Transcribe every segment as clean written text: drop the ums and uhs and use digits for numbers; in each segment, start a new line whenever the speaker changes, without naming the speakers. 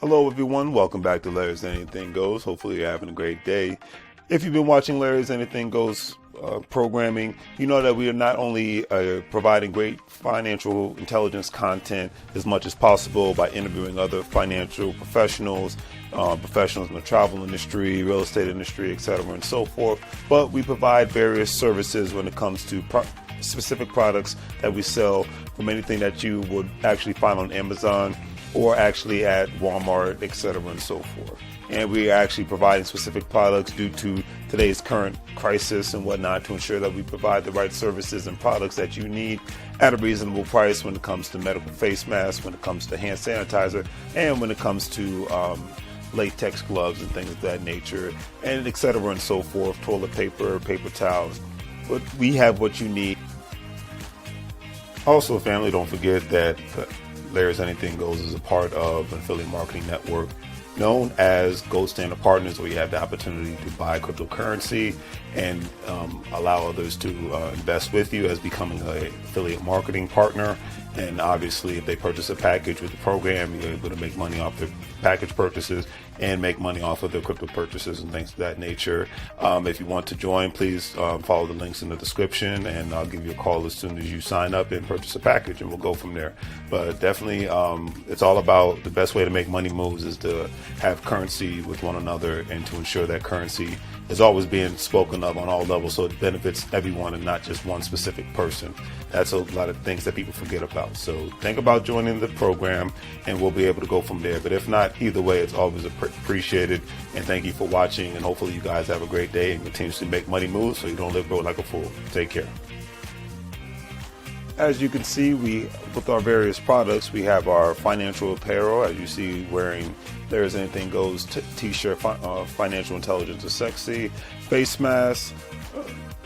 Hello everyone, welcome back to Larry's Anything Goes. Hopefully you're having a great day. If you've been watching Larry's Anything Goes programming, you know that we are not only providing great financial intelligence content as much as possible by interviewing other financial professionals, professionals in the travel industry, real estate industry, etc. and so forth, but we provide various services when it comes to specific products that we sell, from anything that you would actually find on Amazon or actually at Walmart, etc. and so forth. And we are actually providing specific products due to today's current crisis and whatnot to ensure that we provide the right services and products that you need at a reasonable price when it comes to medical face masks, when it comes to hand sanitizer, and when it comes to latex gloves and things of that nature, and etc. and so forth, toilet paper, paper towels. But we have what you need. Also, family, don't forget that Larry's Anything Goes is a part of an affiliate marketing network known as Gold Standard Partners, where you have the opportunity to buy cryptocurrency and allow others to invest with you as becoming an affiliate marketing partner. And obviously, if they purchase a package with the program, you're able to make money off their package purchases and make money off of their crypto purchases and things of that nature. If you want to join, please follow the links in the description, and I'll give you a call as soon as you sign up and purchase a package, and we'll go from there. But definitely, it's all about the best way to make money moves is to have currency with one another and to ensure that currency is always being spoken of on all levels so it benefits everyone and not just one specific person. That's a lot of things that people forget about. So think about joining the program and we'll be able to go from there. But if not, either way, it's always appreciated. And thank you for watching, and hopefully you guys have a great day and continuously make money moves so you don't live broke like a fool. Take care. As you can see, with our various products, we have our financial apparel, as you see, wearing There's Anything Goes t-shirt, financial intelligence is sexy, face masks,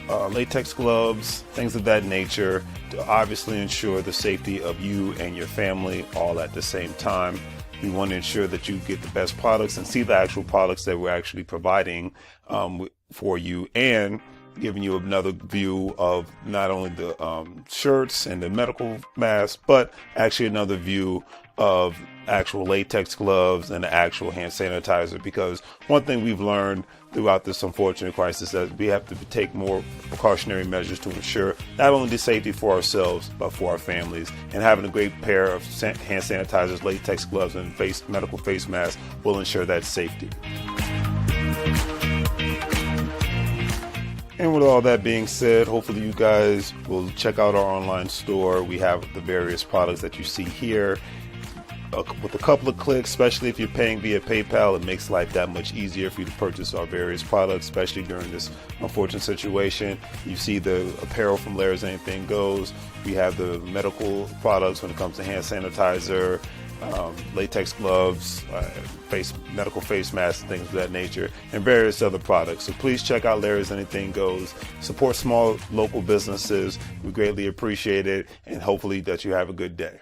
latex gloves, things of that nature, to obviously ensure the safety of you and your family all at the same time. We want to ensure that you get the best products and see the actual products that we're actually providing for you, and giving you another view of not only the shirts and the medical masks, but actually another view of actual latex gloves and the actual hand sanitizer. Because one thing we've learned throughout this unfortunate crisis is that we have to take more precautionary measures to ensure not only the safety for ourselves, but for our families. And having a great pair of hand sanitizers, latex gloves, and medical face masks will ensure that safety. And with all that being said, hopefully you guys will check out our online store. We have the various products that you see here. With a couple of clicks, especially if you're paying via PayPal, it makes life that much easier for you to purchase our various products, especially during this unfortunate situation. You see the apparel from Larry's Anything Goes. We have the medical products when it comes to hand sanitizer, latex gloves, medical face masks, things of that nature, and various other products. So please check out Larry's Anything Goes. Support small local businesses. We greatly appreciate it, and hopefully that you have a good day.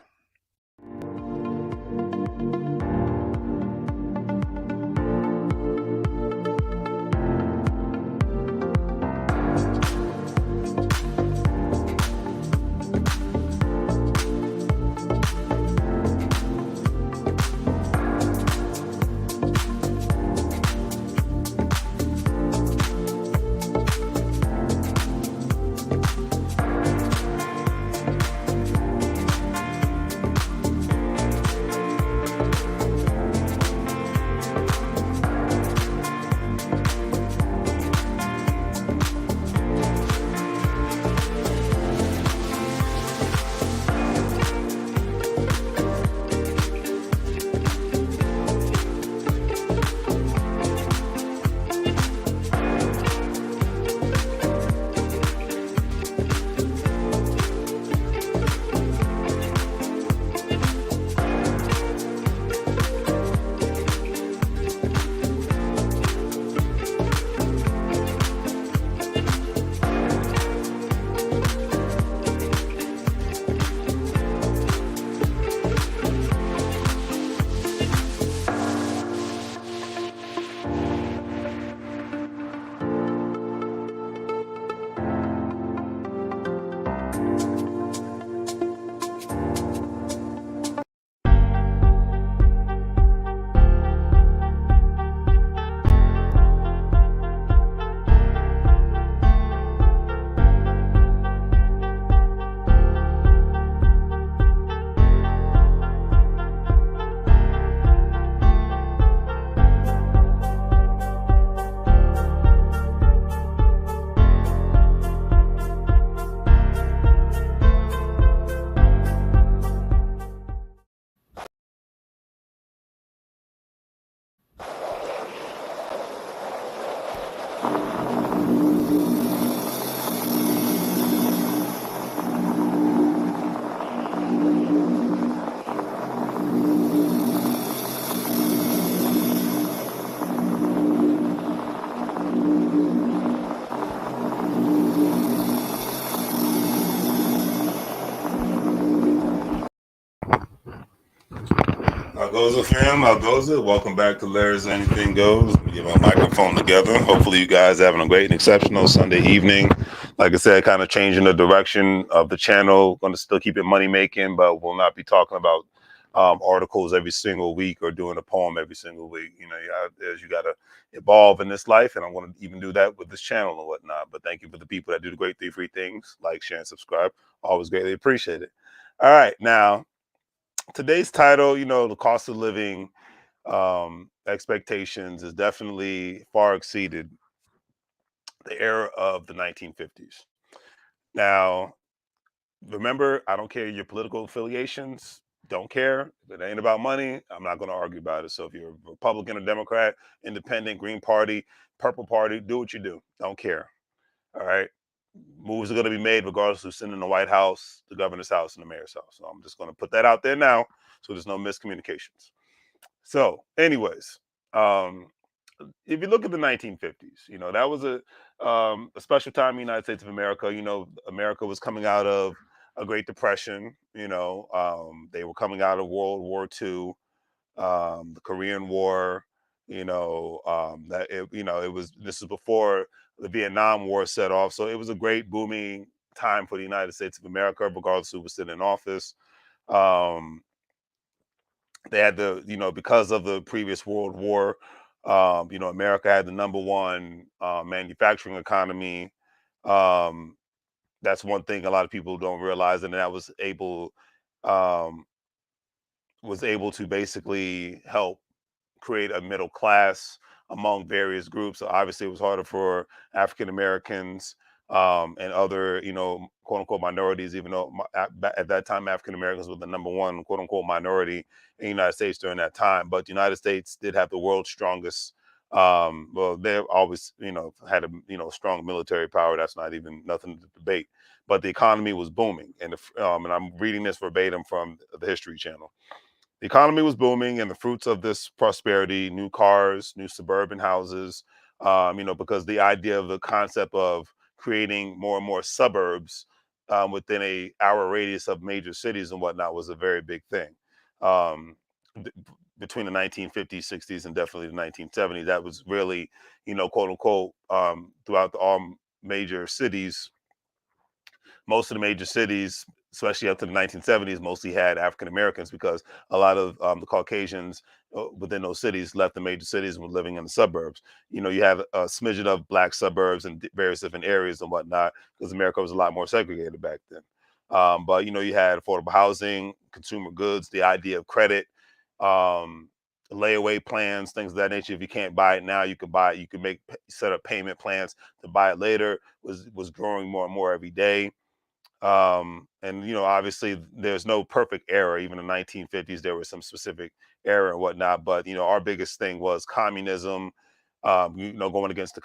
Goes it, fam? How goes it? Welcome back to Larry's Anything Goes. Let me get my microphone together. Hopefully, you guys having a great and exceptional Sunday evening. Like I said, kind of changing the direction of the channel. Going to still keep it money making, but we'll not be talking about articles every single week or doing a poem every single week. You know, you got to evolve in this life, and I'm going to even do that with this channel and whatnot. But thank you for the people that do the great free things, like, share, and subscribe. Always greatly appreciate it. All right, now today's title, the cost of living expectations is definitely far exceeded the era of the 1950s. Now, remember, I don't care your political affiliations. Don't care. If it ain't about money, I'm not going to argue about it. So if you're a Republican or Democrat, Independent, Green Party, Purple Party, do what you do. Don't care. All right. Moves are going to be made regardless of who's sitting in the White House, the governor's house, and the mayor's house. So I'm just going to put that out there now so there's no miscommunications. So, anyways, um, if you look at the 1950s, that was a special time in the United States of America. America was coming out of a Great Depression. They were coming out of World War II, the Korean War. It was, this is before the Vietnam War set off. So it was a great booming time for the United States of America, regardless of who was sitting in office. Um, they had because of the previous World War, America had the number one manufacturing economy. Um, that's one thing a lot of people don't realize, and that um, was able to basically help create a middle class among various groups. So obviously, it was harder for African Americans and other, quote unquote minorities, even though at that time African Americans were the number one quote unquote minority in the United States during that time. But the United States did have the world's strongest. Well, they always, had a strong military power. That's not even nothing to debate. But the economy was booming, and I'm reading this verbatim from the History Channel. The economy was booming, and the fruits of this prosperity, new cars, new suburban houses, because the idea of the concept of creating more and more suburbs within a hour radius of major cities and whatnot was a very big thing. Um, Between the 1950s, 60s, and definitely the 1970s, that was really, quote unquote, throughout all major cities. Most of the major cities, especially up to the 1970s, mostly had African Americans because a lot of the Caucasians within those cities left the major cities and were living in the suburbs. You have a smidgen of black suburbs in various different areas and whatnot because America was a lot more segregated back then. But you had affordable housing, consumer goods, the idea of credit, um, layaway plans, things of that nature. If you can't buy it now, you can buy it. You can set up payment plans to buy it later. Was growing more and more every day. And obviously there's no perfect era. Even in the 1950s there was some specific error and whatnot, but our biggest thing was communism, going against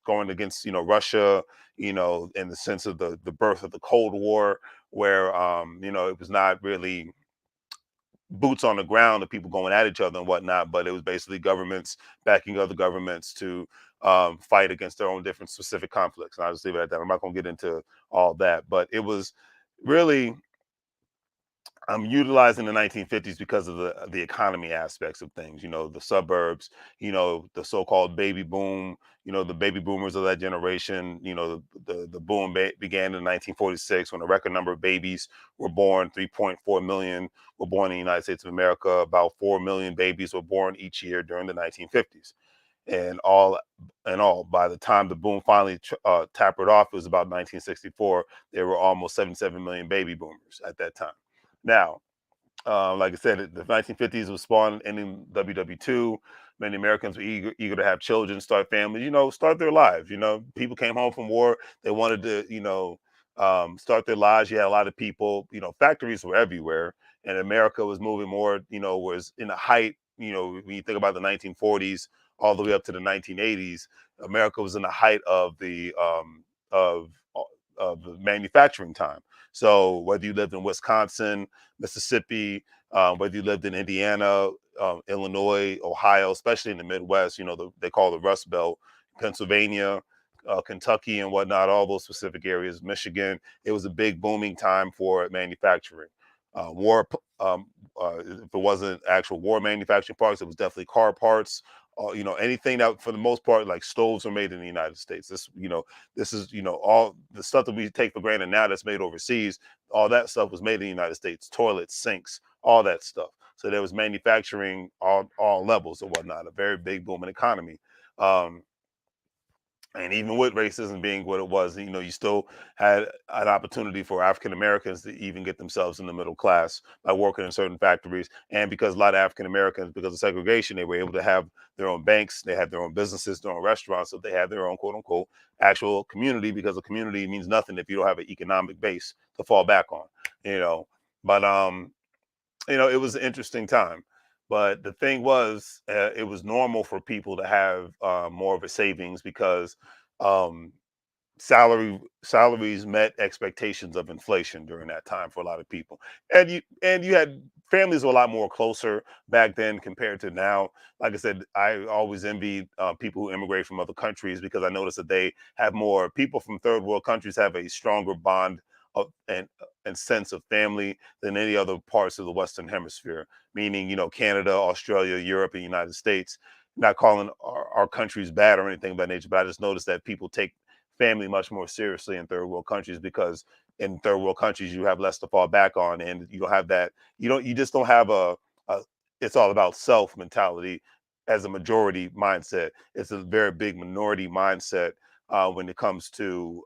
going against Russia, in the sense of the birth of the Cold War, where it was not really boots on the ground of people going at each other and whatnot, but it was basically governments backing other governments to fight against their own different specific conflicts. And I'll just leave it at that. I'm not going to get into all that, but it was really utilizing the 1950s because of the economy aspects of things. The suburbs, the so-called baby boom. The baby boomers of that generation. The boom began in 1946 when a record number of babies were born. 3.4 million were born in the United States of America. About 4 million babies were born each year during the 1950s. And by the time the boom finally tapered off, it was about 1964. There were almost 77 million baby boomers at that time. Now, like I said, the 1950s was spawned ending WW2. Many Americans were eager to have children, start families, start their lives. People came home from war. They wanted to, start their lives. You had a lot of people, factories were everywhere. And America was moving more, was in the height, when you think about the 1940s all the way up to the 1980s, America was in the height of of, the manufacturing time. So whether you lived in Wisconsin, Mississippi, whether you lived in Indiana, Illinois, Ohio, especially in the Midwest, they call the Rust Belt, Pennsylvania, Kentucky, and whatnot, all those specific areas, Michigan. It was a big booming time for manufacturing. war. If it wasn't actual war manufacturing parts, it was definitely car parts. Anything that, for the most part, like stoves are made in the United States. This is, all the stuff that we take for granted now that's made overseas. All that stuff was made in the United States. Toilets, sinks, all that stuff. So there was manufacturing all levels and whatnot. A very big booming economy. Um, and even with racism being what it was, you still had an opportunity for African Americans to even get themselves in the middle class by working in certain factories. And because a lot of African Americans, because of segregation, they were able to have their own banks, they had their own businesses, their own restaurants, so they had their own quote unquote actual community. Because a community means nothing if you don't have an economic base to fall back on, you know. But it was an interesting time. But the thing was, it was normal for people to have more of a savings because um, salaries met expectations of inflation during that time for a lot of people. And you had families were a lot more closer back then compared to now. Like I said, I always envy people who immigrate from other countries, because I noticed that they have more people from third world countries have a stronger bond of, and sense of family than any other parts of the Western Hemisphere, meaning, Canada, Australia, Europe, and United States. Not calling our countries bad or anything of that nature, but I just noticed that people take family much more seriously in third world countries, because in third world countries you have less to fall back on, and you don't have that. You just don't have a it's all about self mentality as a majority mindset. It's a very big minority mindset when it comes to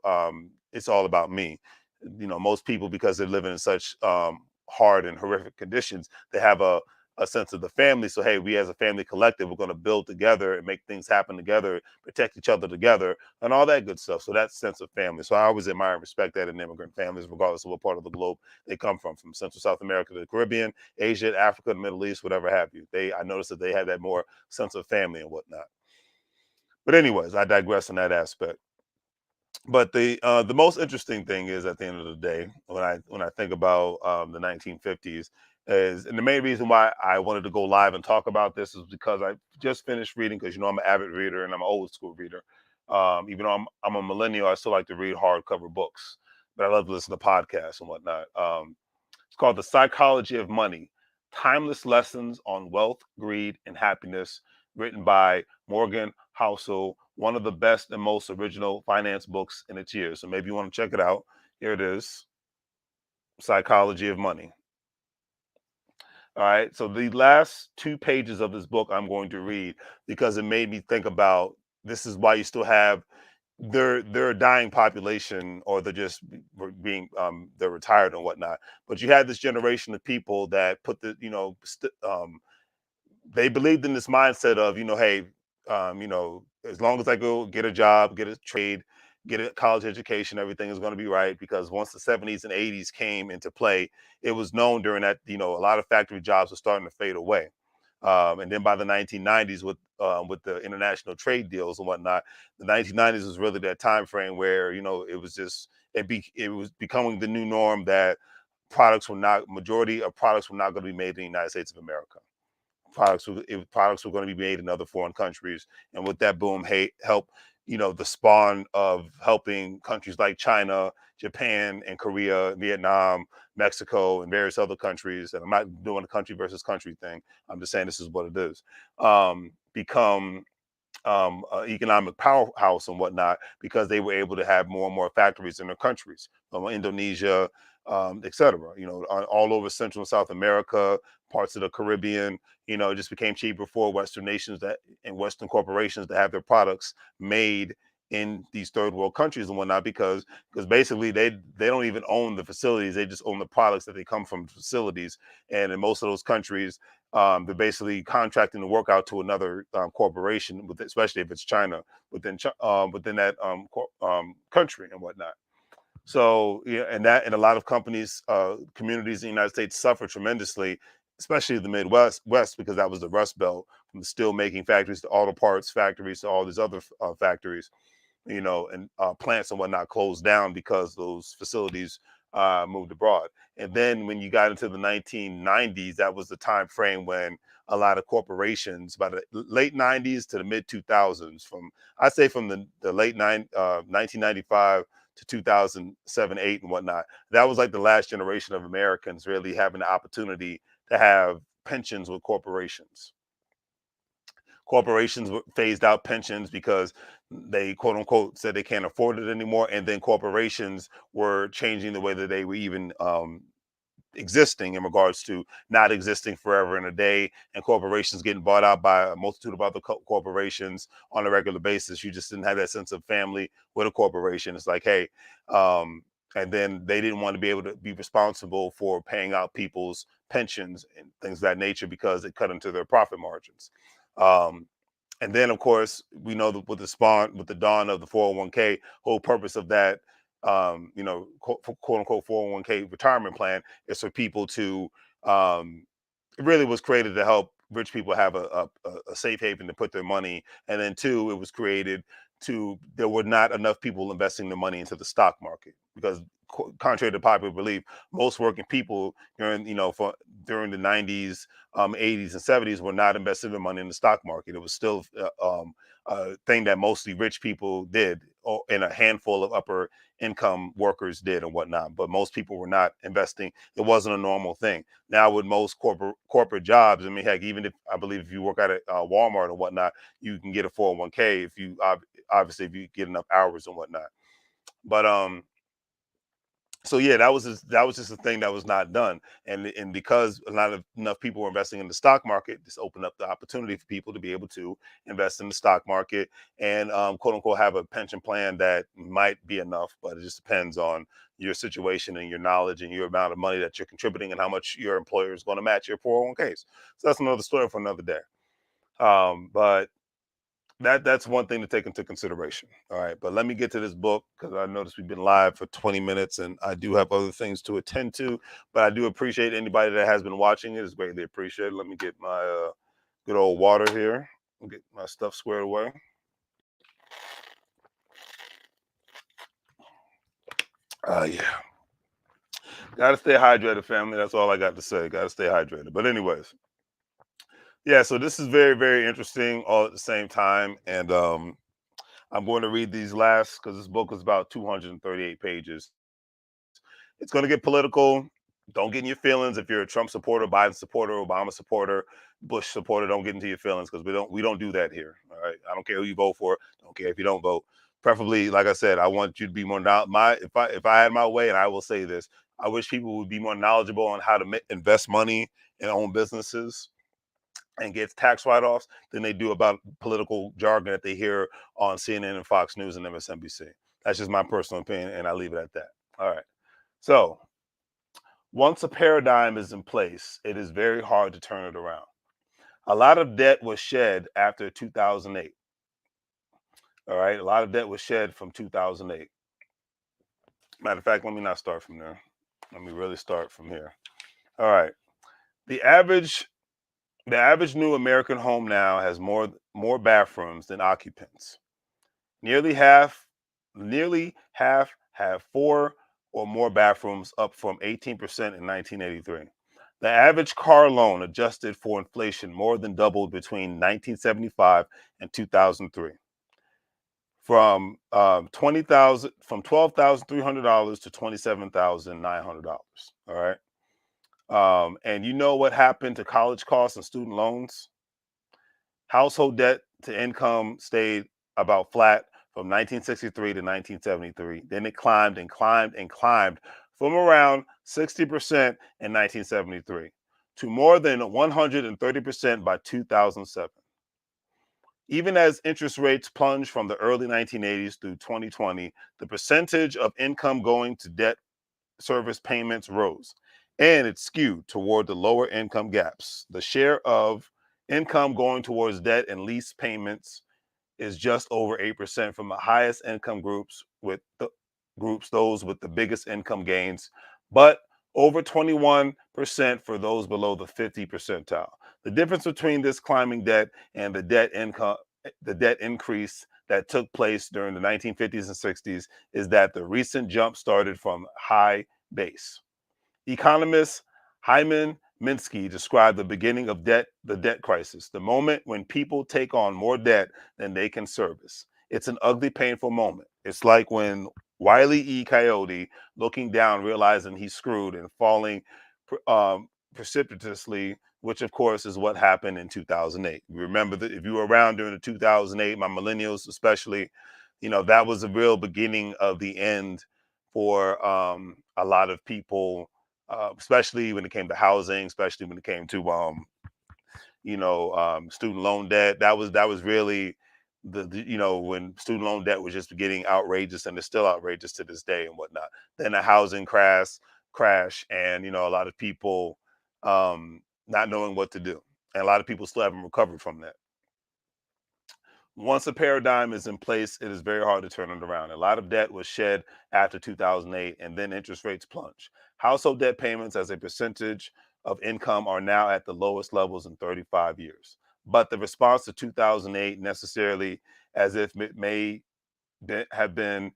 it's all about me. Most people, because they're living in such hard and horrific conditions, they have a sense of the family. So, hey, we as a family collective, we're going to build together and make things happen together, protect each other together, and all that good stuff. So that sense of family. So I always admire and respect that in immigrant families, regardless of what part of the globe they come from Central South America to the Caribbean, Asia, Africa, the Middle East, whatever have you. I noticed that they have that more sense of family and whatnot. But anyways, I digress in that aspect. But the most interesting thing is, at the end of the day, when I think about the 1950s, is, and the main reason why I wanted to go live and talk about this is because I just finished reading, because I'm an avid reader and I'm an old school reader. Even though I'm a millennial, I still like to read hardcover books, but I love to listen to podcasts and whatnot. It's called The Psychology of Money: Timeless Lessons on Wealth, Greed, and Happiness, written by Morgan Housel, one of the best and most original finance books in its years. So maybe you want to check it out. Here it is: Psychology of Money. All right. So the last 2 pages of this book I'm going to read, because it made me think about, this is why you still have, they're a dying population, or they're just being they're retired and whatnot. But you had this generation of people that put they believed in this mindset of, hey, as long as I go get a job, get a trade, get a college education, everything is going to be right. Because once the 70s and 80s came into play, it was known during that, a lot of factory jobs were starting to fade away. And then by the 1990s, with the international trade deals and whatnot, the 1990s was really that time frame where, it was just, it was becoming the new norm that majority of products were not going to be made in the United States of America. Products were going to be made in other foreign countries. And with that boom, help, the spawn of helping countries like China, Japan, and Korea, Vietnam, Mexico, and various other countries. And I'm not doing a country versus country thing, I'm just saying this is what it is. Become economic powerhouse and whatnot, because they were able to have more and more factories in their countries, from Indonesia, etc. All over Central and South America, parts of the Caribbean. It just became cheaper for Western nations and Western corporations to have their products made in these third world countries and whatnot, because basically they don't even own the facilities, they just own the products that they come from facilities. And in most of those countries, they're basically contracting to work out to another corporation, especially if it's China, within that country and whatnot. So yeah, and a lot of companies, communities in the United States suffer tremendously, especially the West, because that was the Rust Belt, from the steel making factories to auto parts factories to all these other factories, and plants and whatnot closed down because those facilities moved abroad. And then when you got into the 1990s, that was the time frame when a lot of corporations, by the late 90s to the mid 2000s, from, I say from the late 1995 to 2007, 8, and whatnot. That was like the last generation of Americans really having the opportunity to have pensions with corporations. Corporations phased out pensions because they quote unquote said they can't afford it anymore, and then corporations were changing the way that they were even existing in regards to not existing forever in a day, and corporations getting bought out by a multitude of other corporations on a regular basis. You just didn't have that sense of family with a corporation. It's like, hey, and then they didn't want to be able to be responsible for paying out people's pensions and things of that nature because it cut into their profit margins. Um, and then, of course, we know that with the dawn of the 401k, whole purpose of that, quote unquote 401k retirement plan is for people to, it really was created to help rich people have a safe haven to put their money. And then two, it was created there were not enough people investing their money into the stock market because contrary to popular belief, most working people during the 90s, 80s, and 70s were not investing their money in the stock market. It was still a thing that mostly rich people did, and a handful of upper income workers did and whatnot. But most people were not investing. It wasn't a normal thing. Now with most corporate jobs, I mean, heck, even if I believe if you work at Walmart or whatnot, you can get a 401k if you obviously if you get enough hours and whatnot. But so yeah, that was just a thing that was not done, and because enough people were investing in the stock market, this opened up the opportunity for people to be able to invest in the stock market and quote unquote have a pension plan that might be enough, but it just depends on your situation and your knowledge and your amount of money that you're contributing and how much your employer is going to match your 401ks. So that's another story for another day. But that's one thing to take into consideration. All right, but let me get to this book because I noticed we've been live for 20 minutes and I do have other things to attend to. But I do appreciate anybody that has been watching it. It's greatly appreciated. Let me get my good old water here. I'll get my stuff squared away. Yeah, gotta stay hydrated, family. That's all I got to say. Gotta stay hydrated. But anyways, yeah. So this is very, very interesting all at the same time, and I'm going to read these last because this book is about 238 pages. It's going to get political. Don't get in your feelings if you're a Trump supporter, Biden supporter, Obama supporter, Bush supporter. Don't get into your feelings because we don't do that here. All right. I don't care who you vote for. Don't care if you don't vote. Preferably, like I said, I want you to be more if I had my way, and I will say this, I wish people would be more knowledgeable on how to invest money in own businesses and get tax write-offs than they do about political jargon that they hear on CNN and Fox News and MSNBC. That's just my personal opinion, and I leave it at that. All right. So once a paradigm is in place, it is very hard to turn it around. A lot of debt was shed after 2008. All right. A lot of debt was shed from 2008. Matter of fact, let me not start from there. Let me really start from here. All right. The average the average new American home now has more bathrooms than occupants. Nearly half nearly half have four or more bathrooms, up from 18% in 1983. The average car loan adjusted for inflation more than doubled between 1975 and 2003, from $12,300 to $27,900. All right. And you know what happened to college costs and student loans? Household debt to income stayed about flat from 1963 to 1973. Then it climbed and climbed and climbed from around 60% in 1973 to more than 130% by 2007. Even as interest rates plunged from the early 1980s through 2020, the percentage of income going to debt service payments rose, and it skewed toward the lower income gaps. The share of income going towards debt and lease payments is just over 8% from the highest income groups, those with the biggest income gains, but over 21% for those below the 50 percentile. The difference between this climbing debt and the debt increase that took place during the 1950s and 60s is that the recent jump started from high base. Economist Hyman Minsky described the beginning of the debt crisis, the moment when people take on more debt than they can service. It's an ugly, painful moment. It's like when Wiley E. Coyote, looking down, realizing he's screwed and falling precipitously, which of course is what happened in 2008. Remember that if you were around during the 2008, my millennials especially, that was the real beginning of the end for a lot of people, especially when it came to housing, especially when it came to student loan debt. That was really when student loan debt was just getting outrageous, and it's still outrageous to this day and whatnot. Then the housing crash, and a lot of people not knowing what to do, and a lot of people still haven't recovered from that. Once a paradigm is in place, it is very hard to turn it around. A lot of debt was shed after 2008, and then interest rates plunged. Household debt payments as a percentage of income are now at the lowest levels in 35 years. But the response to 2008 necessarily, as if it may have been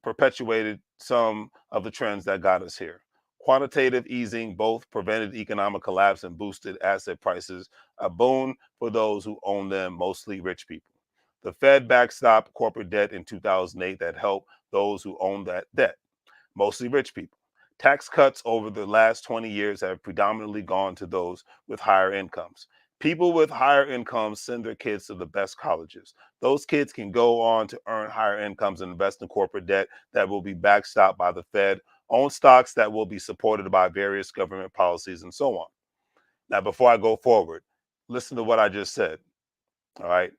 perpetuated some of the trends that got us here. Quantitative easing both prevented economic collapse and boosted asset prices, a boon for those who own them, mostly rich people. The Fed backstopped corporate debt in 2008 that helped those who own that debt, mostly rich people. Tax cuts over the last 20 years have predominantly gone to those with higher incomes. People with higher incomes send their kids to the best colleges. Those kids can go on to earn higher incomes and invest in corporate debt that will be backstopped by the Fed, own stocks that will be supported by various government policies, and so on. Now, before I go forward, listen to what I just said. All right.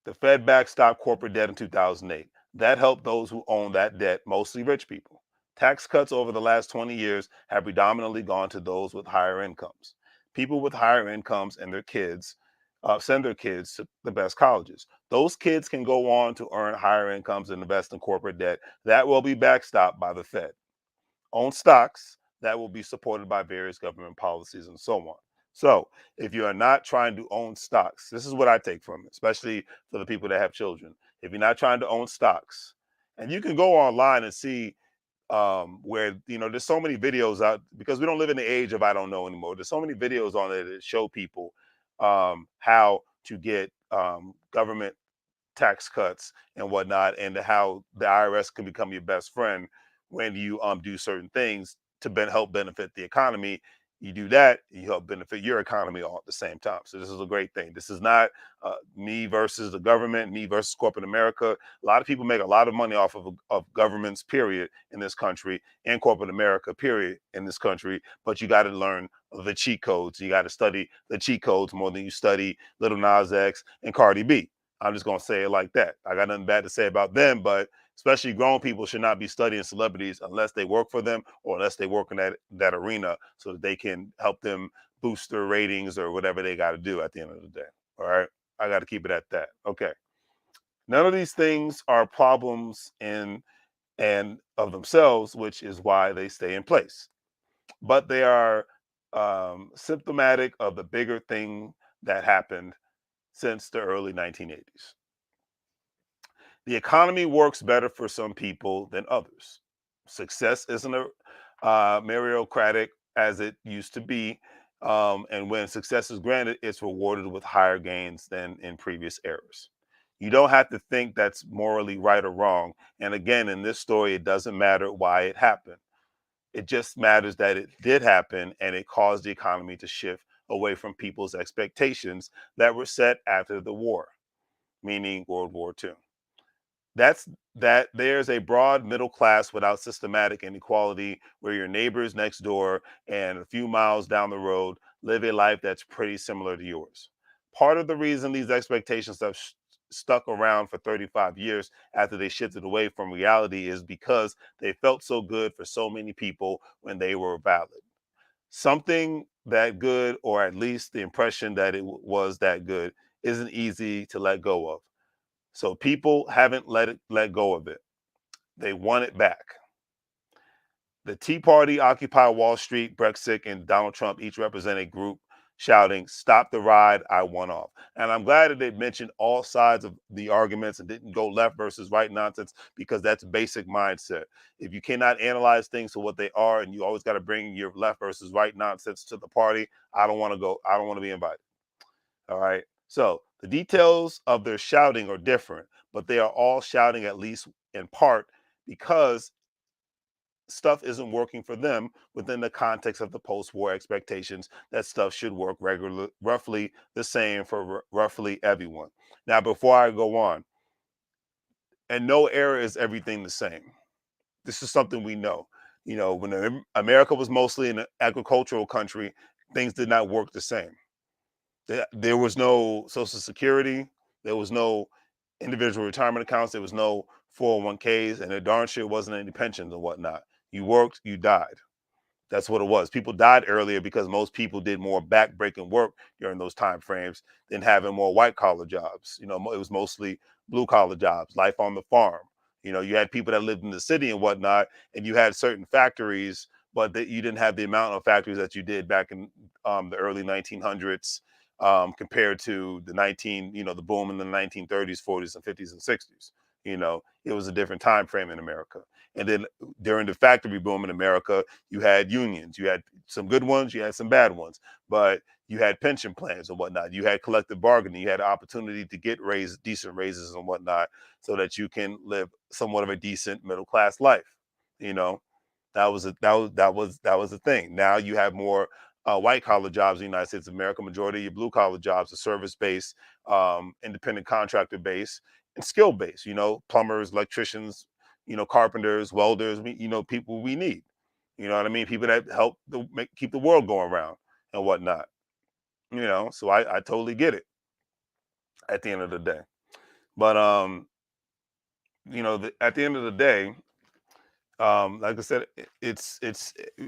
The Fed backstopped corporate debt in 2008. That helped those who own that debt, mostly rich people. Tax cuts over the last 20 years have predominantly gone to those with higher incomes. People with higher incomes and their kids send their kids to the best colleges. Those kids can go on to earn higher incomes and invest in corporate debt. That will be backstopped by the Fed. Own stocks that will be supported by various government policies, and so on. So, if you are not trying to own stocks, this is what I take from it, especially for the people that have children. If you're not trying to own stocks, and you can go online and see where there's so many videos out, because we don't live in the age of I don't know anymore. There's so many videos on there that show people how to get government tax cuts and whatnot, and how the IRS can become your best friend when you do certain things to help benefit the economy. You do that, you help benefit your economy all at the same time. So this is a great thing. This is not me versus the government, me versus corporate America. A lot of people make a lot of money off of governments, period, in this country, and corporate America, period, in this country. But you got to learn the cheat codes. You got to study the cheat codes more than you study Little Nas X and Cardi B. I'm just gonna say it like that. I got nothing bad to say about them, but especially grown people should not be studying celebrities unless they work for them, or unless they work in that arena, so that they can help them boost their ratings or whatever they got to do at the end of the day. All right, I got to keep it at that. Okay, none of these things are problems in and of themselves, which is why they stay in place. But they are symptomatic of the bigger thing that happened since the early 1980s. The economy works better for some people than others. Success isn't a meritocratic as it used to be. And when success is granted, it's rewarded with higher gains than in previous eras. You don't have to think that's morally right or wrong. And again, in this story, it doesn't matter why it happened. It just matters that it did happen, and it caused the economy to shift away from people's expectations that were set after the war, meaning World War II. That's that there's a broad middle class without systematic inequality, where your neighbors next door and a few miles down the road live a life that's pretty similar to yours. Part of the reason these expectations have stuck around for 35 years after they shifted away from reality is because they felt so good for so many people when they were valid. Something that good, or at least the impression that it was that good, isn't easy to let go of. So people haven't let go of it. They want it back. The Tea Party, Occupy Wall Street, Brexit, and Donald Trump each represent a group shouting, "Stop the ride, I want off." And I'm glad that they mentioned all sides of the arguments and didn't go left versus right nonsense, because that's basic mindset. If you cannot analyze things for what they are, and you always got to bring your left versus right nonsense to the party, I don't want to go. I don't want to be invited. All right. So the details of their shouting are different, but they are all shouting, at least in part, because stuff isn't working for them within the context of the post-war expectations that stuff should work regularly, roughly the same for roughly everyone. Now, before I go on, and no era is everything the same. This is something we know. You know, when America was mostly an agricultural country, things did not work the same. There was no Social Security, there was no individual retirement accounts, there was no 401ks, and there darn sure wasn't any pensions and whatnot. You worked, you died. That's what it was. People died earlier because most people did more back-breaking work during those time frames than having more white-collar jobs. You know, it was mostly blue-collar jobs, life on the farm. You know, you had people that lived in the city and whatnot, and you had certain factories, but that you didn't have the amount of factories that you did back in the early 1900s compared to the boom in the 1930s, 40s, and 50s and 60s. You know, it was a different time frame in America. And then during the factory boom in America, you had unions. You had some good ones, you had some bad ones, but you had pension plans and whatnot. You had collective bargaining. You had the opportunity to get decent raises and whatnot, so that you can live somewhat of a decent middle class life. You know, that was the thing. Now you have more white collar jobs in the United States of America. Majority of your blue collar jobs are service based, independent contractor based, and skill based. You know, plumbers, electricians, carpenters, welders. People we need. You know what I mean? People that help keep the world going around and whatnot. So I totally get it at the end of the day. But at the end of the day, like I said, and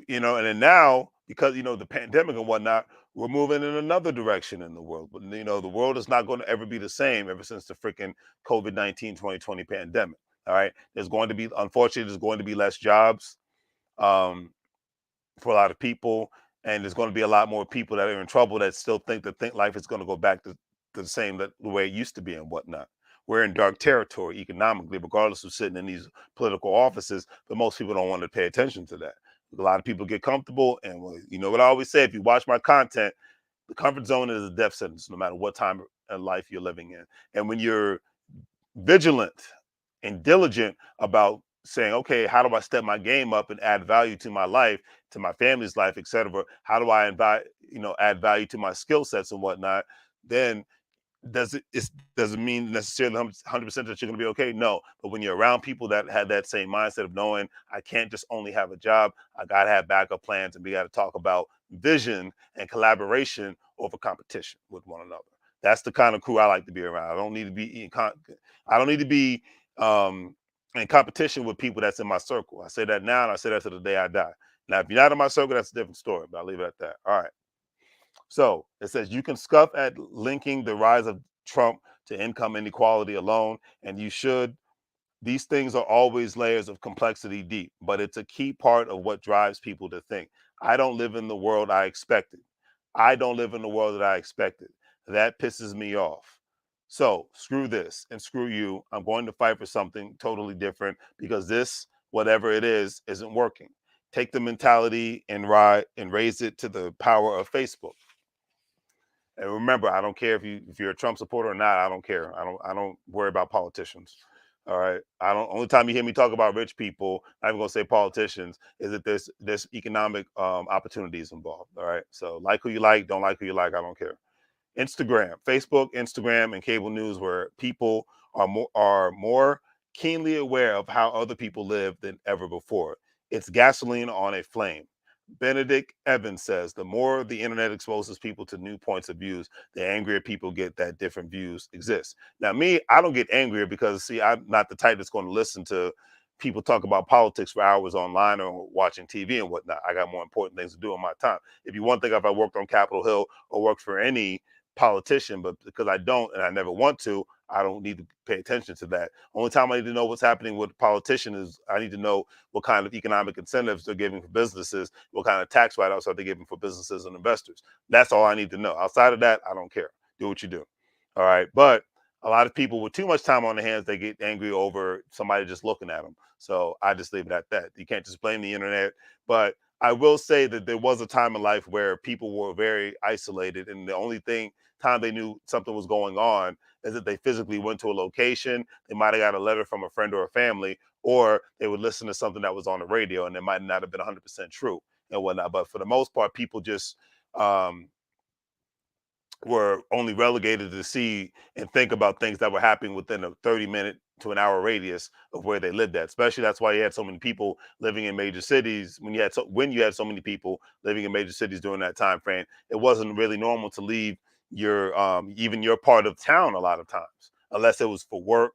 then now, because the pandemic and whatnot, we're moving in another direction in the world. But the world is not going to ever be the same ever since the freaking COVID-19 2020 pandemic. All right, unfortunately, there's going to be less jobs. Um, for a lot of people, and there's going to be a lot more people that are in trouble that still think life is going to go back to the same the way it used to be and whatnot. We're in dark territory economically, regardless of sitting in these political offices. But most people don't want to pay attention to that. A lot of people get comfortable, and you know what I always say: if you watch my content, the comfort zone is a death sentence, no matter what time in life you're living in. And when you're vigilant and diligent about saying, okay, how do I step my game up and add value to my life, to my family's life, etc.? How do I add value to my skill sets and whatnot? Then doesn't mean necessarily 100% that you're going to be okay. No, but when you're around people that have that same mindset of knowing I can't just only have a job, I got to have backup plans, and we got to talk about vision and collaboration over competition with one another. That's the kind of crew I like to be around. I don't need to be um, in competition with people that's in my circle. I say that now, and I say that to the day I die. Now, if you're not in my circle, that's a different story, but I'll leave it at that. All right. So it says you can scoff at linking the rise of Trump to income inequality alone, and you should. These things are always layers of complexity deep, but it's a key part of what drives people to think. I don't live in the world I expected. I don't live in the world that I expected. That pisses me off. So screw this and screw you. I'm going to fight for something totally different because this, whatever it is, isn't working. Take the mentality and raise it to the power of Facebook. And remember, I don't care if you're a Trump supporter or not. I don't care. I don't worry about politicians. All right. I don't. Only time you hear me talk about rich people, I'm even gonna say politicians, is that there's economic opportunities involved. All right. So like who you like, don't like who you like. I don't care. Instagram, and cable news, where people are more keenly aware of how other people live than ever before. It's gasoline on a flame. Benedict Evans says the more the internet exposes people to new points of views, the angrier people get that different views exist. Now, me, I don't get angrier because, see, I'm not the type that's going to listen to people talk about politics for hours online or watching TV and whatnot. I got more important things to do in my time. If you want to think, if I worked on Capitol Hill or worked for any politician, but because I don't and I never want to, I don't need to pay attention to that. Only time I need to know what's happening with a politician is I need to know what kind of economic incentives they're giving for businesses, what kind of tax write-offs are they giving for businesses and investors. That's all I need to know. Outside of that, I don't care. Do what you do. All right. But a lot of people with too much time on their hands, they get angry over somebody just looking at them. So I just leave it at that. You can't just blame the internet. But I will say that there was a time in life where people were very isolated, and the only time they knew something was going on is that they physically went to a location. They might have got a letter from a friend or a family, or they would listen to something that was on the radio, and it might not have been 100% true and whatnot. But for the most part, people just um, were only relegated to see and think about things that were happening within a 30-minute to an hour radius of where they lived at. Especially that's why you had so many people living in major cities. When you had so many people living in major cities during that time frame, it wasn't really normal to leave your even your part of town a lot of times, unless it was for work,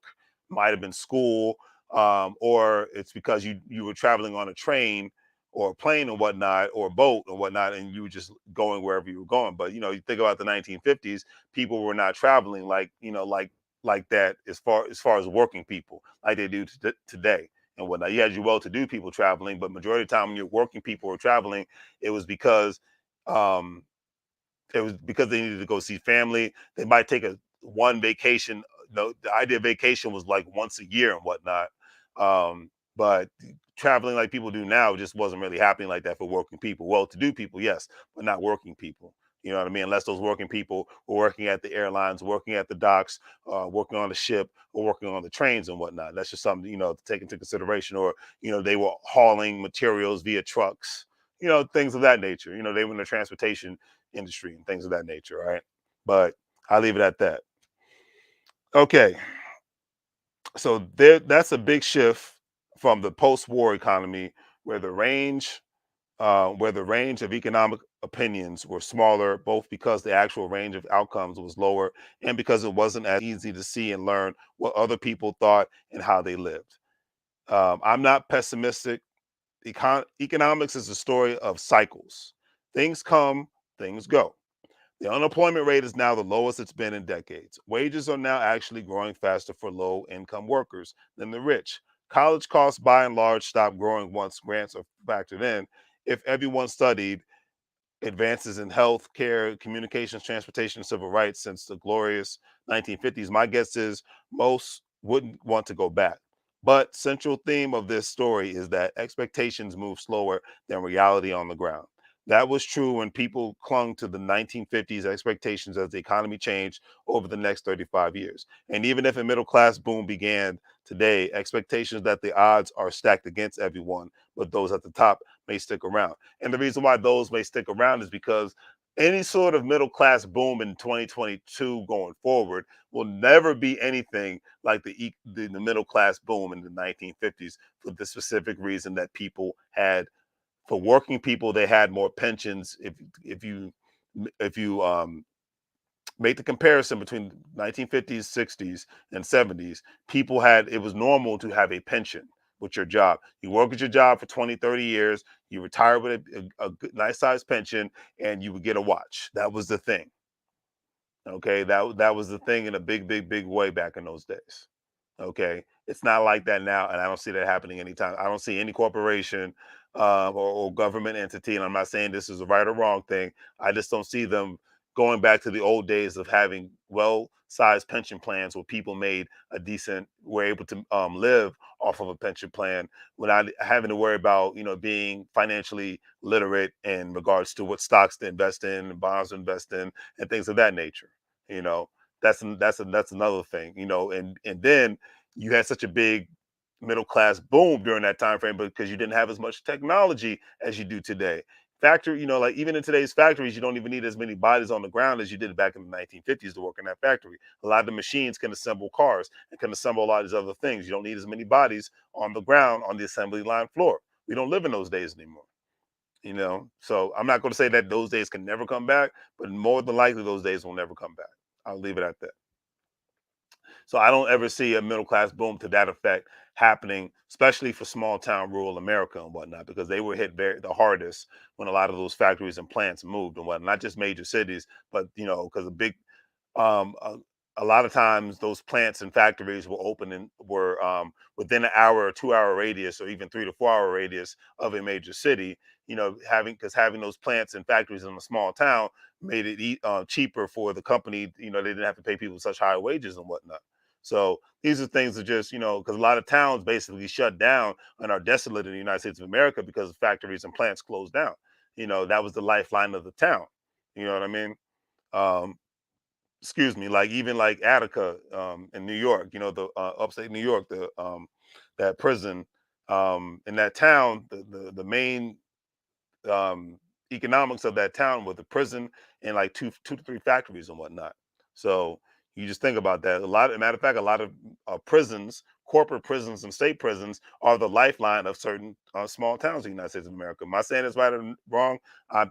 might have been school, or it's because you were traveling on a train or a plane or whatnot, or a boat or whatnot, and you were just going wherever you were going. But you think about the 1950s, people were not traveling like that as far as working people like they do today and whatnot. You had your well-to-do people traveling, but majority of the time when your working people were traveling, it was because um, they needed to go see family. They might take a one vacation. No, the idea of vacation was like once a year and whatnot. But traveling like people do now just wasn't really happening like that for working people. Well, to do people, yes, but not working people. You know what I mean? Unless those working people were working at the airlines, working at the docks, working on the ship, or working on the trains and whatnot. That's just something to take into consideration. Or they were hauling materials via trucks. Things of that nature. They were in the transportation industry and things of that nature, right? But I'll leave it at that. Okay, so that's a big shift from the post-war economy, where the range of economic opinions were smaller, both because the actual range of outcomes was lower and because it wasn't as easy to see and learn what other people thought and how they lived. I'm not pessimistic. Economics is a story of cycles. Things come, things go. The unemployment rate is now the lowest it's been in decades. Wages are now actually growing faster for low income workers than the rich. College costs, by and large, stop growing once grants are factored in. If everyone studied, advances in health care, communications, transportation, and civil rights since the glorious 1950s, my guess is most wouldn't want to go back. But central theme of this story is that expectations move slower than reality on the ground. That was true when people clung to the 1950s expectations as the economy changed over the next 35 years. And even if a middle class boom began today, expectations that the odds are stacked against everyone, but those at the top may stick around. And the reason why those may stick around is because any sort of middle class boom in 2022 going forward will never be anything like the middle class boom in the 1950s, for the specific reason that people had for working people, they had more pensions. If you make the comparison between 1950s, 60s, and 70s, people had it was normal to have a pension with your job. You work at your job for 20, 30 years, you retire with a good, nice sized pension, and you would get a watch. That was the thing. Okay, that was the thing in a big, big, big way back in those days. Okay, it's not like that now, and I don't see that happening anytime. I don't see any corporation or government entity, and I'm not saying this is a right or wrong thing. I just don't see them going back to the old days of having well-sized pension plans where people were able to live off of a pension plan without having to worry about being financially literate in regards to what stocks to invest in, bonds to invest in, and things of that nature. You know, that's another thing. And then you had such a big middle class boom during that time frame because you didn't have as much technology as you do today. Factory, like even in today's factories, you don't even need as many bodies on the ground as you did back in the 1950s to work in that factory. A lot of the machines can assemble cars and can assemble a lot of these other things. You don't need as many bodies on the ground on the assembly line floor. We don't live in those days anymore. So I'm not going to say that those days can never come back, but more than likely those days will never come back. I'll leave it at that. So I don't ever see a middle class boom to that effect happening, especially for small town rural America and whatnot, because they were hit the hardest when a lot of those factories and plants moved and whatnot, not just major cities, but because a big um, a lot of times those plants and factories were within an hour or 2 hour radius or even 3 to 4 hour radius of a major city. Having those plants and factories in a small town made it cheaper for the company. They didn't have to pay people such high wages and whatnot. So these are things that just, because a lot of towns basically shut down and are desolate in the United States of America because factories and plants closed down. That was the lifeline of the town. You know what I mean? Um, excuse me, like even like Attica in New York, the upstate New York, the that prison in that town, the main um, economics of that town with the prison and like two to three factories and whatnot. So you just think about that. Matter of fact, a lot of prisons, corporate prisons and state prisons, are the lifeline of certain small towns in the United States of America. Am I saying it's right or wrong? I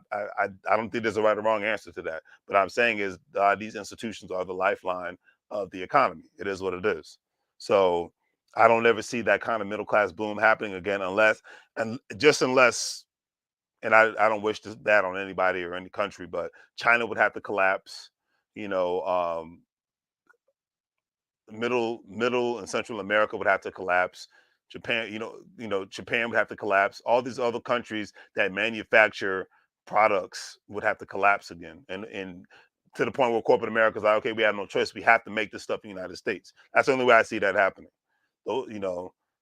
don't think there's a right or wrong answer to that. But I'm saying is these institutions are the lifeline of the economy. It is what it is. So I don't ever see that kind of middle class boom happening again unless and I don't wish that on anybody or any country, but China would have to collapse. You know, middle and Central America would have to collapse. Japan, Japan would have to collapse. All these other countries that manufacture products would have to collapse again, and to the point where corporate America is like, okay, we have no choice. We have to make this stuff in the United States. That's the only way I see that happening.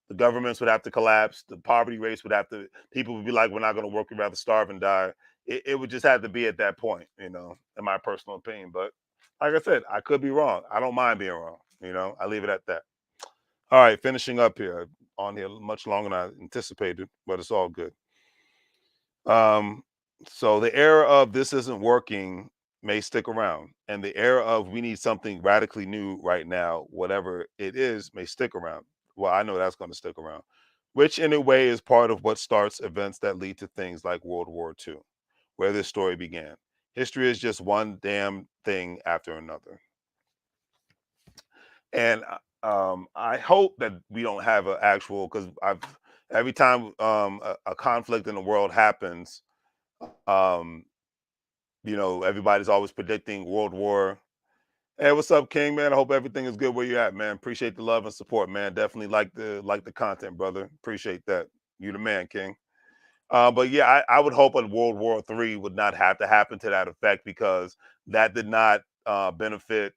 The governments would have to collapse. The poverty rates would have to. People would be like, "We're not going to work. We'd rather starve and die." It would just have to be at that point, in my personal opinion. But like I said, I could be wrong. I don't mind being wrong. I leave it at that. All right, finishing up here on here much longer than I anticipated, but it's all good. So the era of this isn't working may stick around, and the era of we need something radically new right now, whatever it is, may stick around. Well, I know that's going to stick around, which in a way is part of what starts events that lead to things like World War II, where this story began. History is just one damn thing after another. And I hope that we don't have an actual, because every time a conflict in the world happens, um, everybody's always predicting World War. Hey, what's up, King? Man, I hope everything is good where you're at, man. Appreciate the love and support, man. Definitely like the content, brother. Appreciate that. You the man, King. But yeah, I would hope a World War III would not have to happen to that effect, because that did not benefits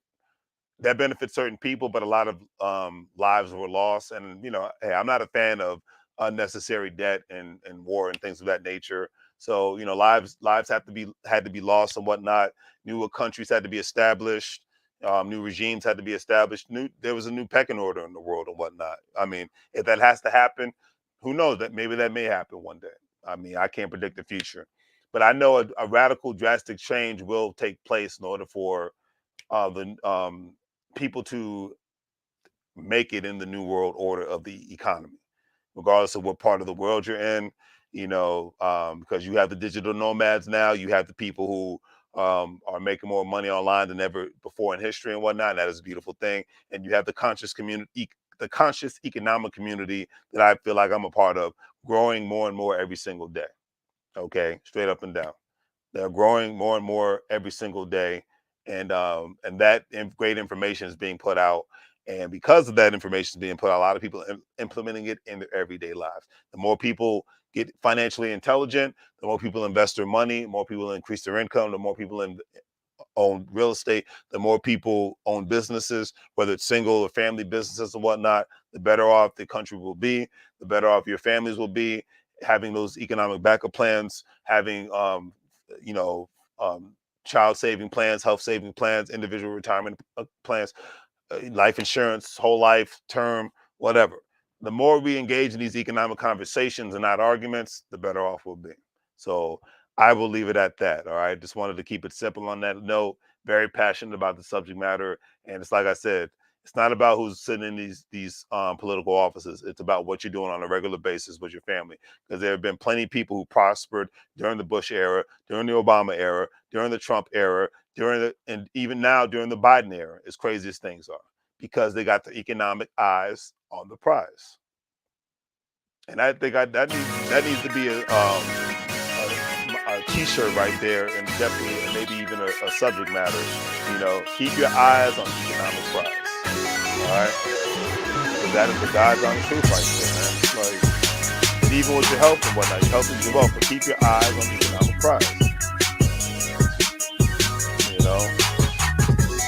certain people, but a lot of lives were lost. And hey, I'm not a fan of unnecessary debt and war and things of that nature. So lives had to be lost and whatnot. New countries had to be established. New regimes had to be established. There was a new pecking order in the world and whatnot. I mean, if that has to happen, who knows? That maybe that may happen one day. I mean, I can't predict the future, but I know a radical, drastic change will take place in order for the people to make it in the new world order of the economy, regardless of what part of the world you're in. Because you have the digital nomads now, you have the people who are making more money online than ever before in history and whatnot. And that is a beautiful thing. And you have the conscious community, the conscious economic community that I feel like I'm a part of, growing more and more every single day. Okay, straight up and down. They're growing more and more every single day, and that great information is being put out. And because of that information is being put out, a lot of people implementing it in their everyday lives. The more people get financially intelligent, the more people invest their money, the more people increase their income, the more people own real estate, the more people own businesses, whether it's single or family businesses and whatnot, the better off the country will be, the better off your families will be. Having those economic backup plans, having you know, child saving plans, health saving plans, individual retirement plans, life insurance, whole life, term, whatever. The more we engage in these economic conversations and not arguments, the better off we'll be. So I will leave it at that. All right. Just wanted to keep it simple on that note. Very passionate about the subject matter. And it's like I said, it's not about who's sitting in these political offices. It's about what you're doing on a regular basis with your family. Because there have been plenty of people who prospered during the Bush era, during the Obama era, during the Trump era, and even now during the Biden era, as crazy as things are, because they got the economic eyes on the prize. And I think that needs to be a T-shirt right there, and definitely maybe even a subject matter. Keep your eyes on the economic prize. All right, because that is the God's honest truth right there, man. It's like, and even with your health and whatnot, your health is your wealth, but keep your eyes on the economic prize.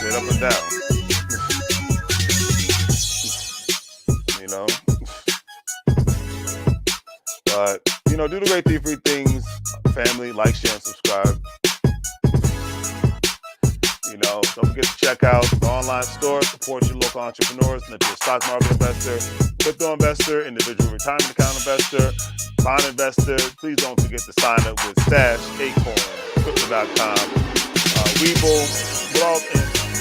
Straight up and down. do the great three things, family, like, share, and subscribe. Don't forget to check out the online store, support your local entrepreneurs, and if you're a stock market investor, crypto investor, individual retirement account investor, bond investor, please don't forget to sign up with Stash, Acorn, Crypto.com, WEBULL,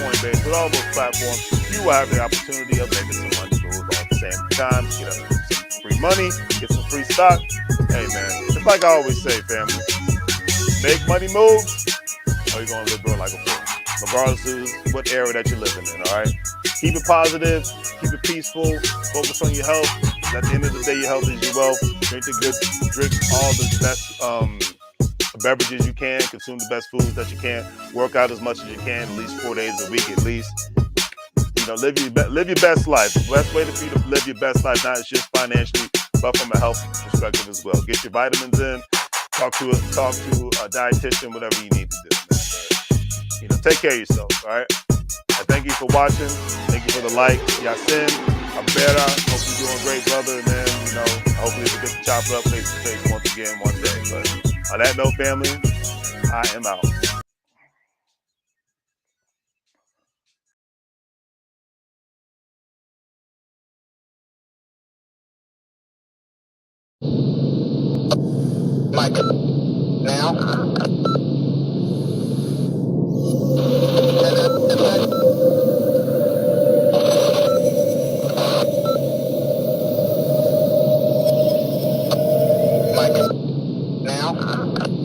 Coinbase, with all those platforms. You will have the opportunity of making some money moves all at the same time. Get some free money, get some free stock. Hey man, it's like I always say, family, make money moves, or you're going to live like a fool, regardless of what era that you're living in, all right? Keep it positive, keep it peaceful, focus on your health. At the end of the day, your health is your wealth. Drink all the best beverages you can, consume the best foods that you can, work out as much as you can, at least 4 days a week at least. Live your best life. The best way for you to live your best life, not just financially, but from a health perspective as well. Get your vitamins in, talk to a dietitian, whatever you need to do. Take care of yourself, all right? I thank you for watching. Thank you for the like. Yasin, Abera, hope you're doing great, brother, man. Hopefully we get to chop it up face to face once again one day. But on that note, family, I am out.
Mike, now. Mike, now.